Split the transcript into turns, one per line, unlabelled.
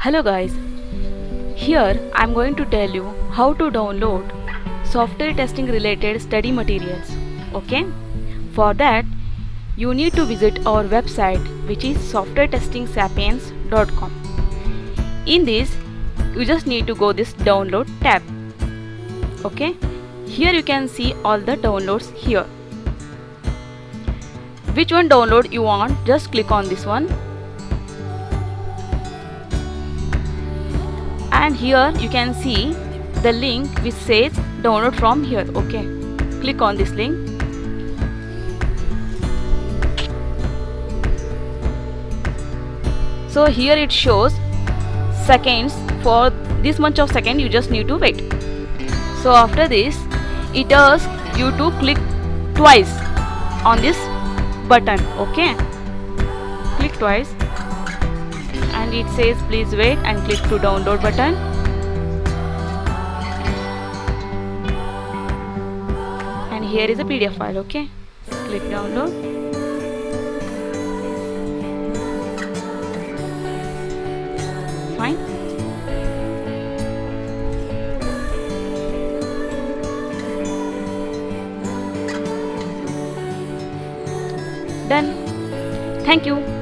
Hello guys, here I am going to tell you how to download software testing related study materials. Okay, for that you need to visit our website, which is softwaretestingsapiens.com. In this you just need to go this download tab. Okay, here you can see all the downloads here. Which one download you want, just click on this one. And here you can see the link which says download from here. Okay, click on this link. So here it shows seconds. For this much of second you just need to wait. So after this it asks you to click twice on this button. Okay, click twice and it says please wait and click to download button. And here is a PDF file. Okay, click download. Fine. Done. Thank you.